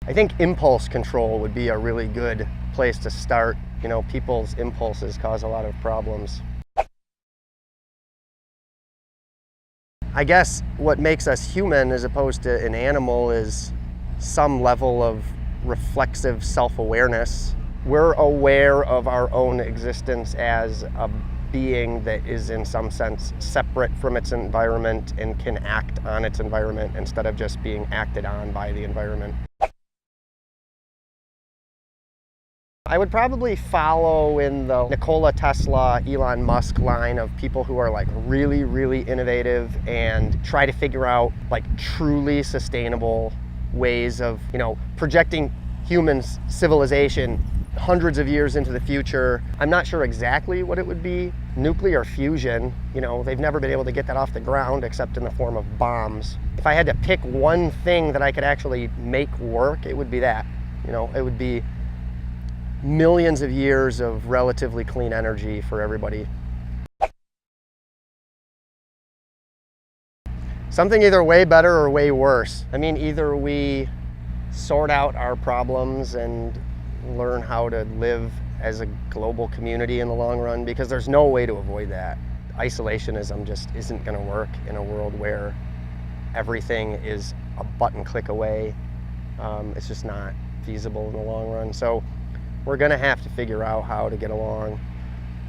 I think impulse control would be a really good place to start. You know, people's impulses cause a lot of problems. I guess what makes us human as opposed to an animal is some level of reflexive self-awareness. We're aware of our own existence as a being that is in some sense separate from its environment and can act on its environment instead of just being acted on by the environment. I would probably follow in the Nikola Tesla, Elon Musk line of people who are like really, really innovative and try to figure out like truly sustainable ways of, you know, projecting humans' civilization hundreds of years into the future. I'm not sure exactly what it would be. Nuclear fusion, you know, they've never been able to get that off the ground except in the form of bombs. If I had to pick one thing that I could actually make work, it would be that. You know, it would be millions of years of relatively clean energy for everybody. Something either way better or way worse. I mean, either we sort out our problems and learn how to live as a global community in the long run, because there's no way to avoid that. Isolationism just isn't going to work in a world where everything is a button click away. It's just not feasible in the long run. So we're going to have to figure out how to get along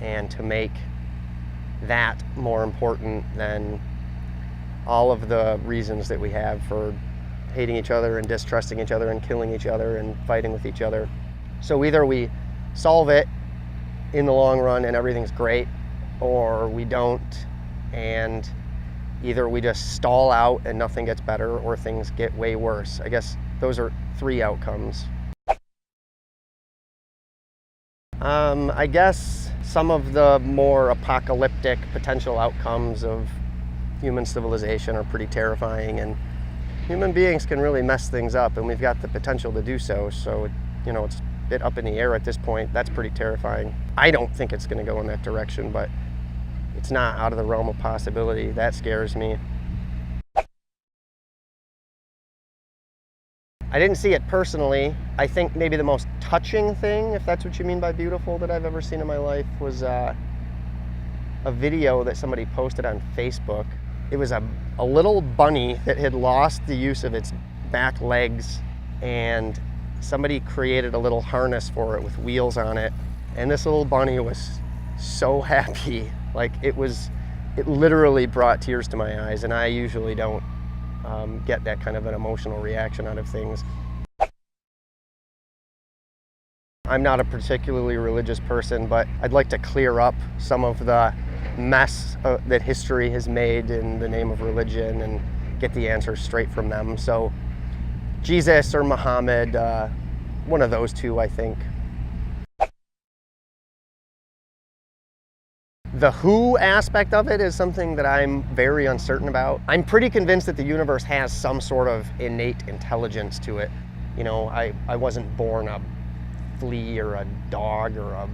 and to make that more important than all of the reasons that we have for hating each other and distrusting each other and killing each other and fighting with each other. So either we solve it in the long run and everything's great, or we don't, and either we just stall out and nothing gets better, or things get way worse. I guess those are three outcomes. I guess some of the more apocalyptic potential outcomes of human civilization are pretty terrifying, and human beings can really mess things up, and we've got the potential to do so. So, you know, it's a bit up in the air at this point. That's pretty terrifying. I don't think it's going to go in that direction, but it's not out of the realm of possibility. That scares me. I didn't see it personally. I think maybe the most touching thing, if that's what you mean by beautiful, that I've ever seen in my life was a video that somebody posted on Facebook. It was a little bunny that had lost the use of its back legs, and somebody created a little harness for it with wheels on it. And this little bunny was so happy. Like, it literally brought tears to my eyes, and I usually don't get that kind of an emotional reaction out of things. I'm not a particularly religious person, but I'd like to clear up some of the mess that history has made in the name of religion and get the answers straight from them. So Jesus or Muhammad, one of those two, I think. The who aspect of it is something that I'm very uncertain about. I'm pretty convinced that the universe has some sort of innate intelligence to it. You know, I wasn't born a flea or a dog or a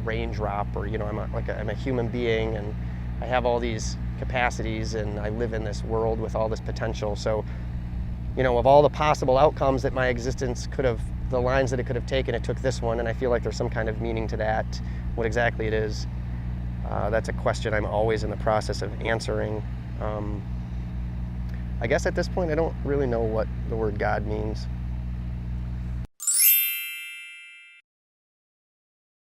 raindrop, or, you know, I'm a human being, and I have all these capacities, and I live in this world with all this potential. So, you know, of all the possible outcomes that my existence could have, the lines that it could have taken, it took this one, and I feel like there's some kind of meaning to that. What exactly it is, that's a question I'm always in the process of answering. I guess at this point I don't really know what the word God means.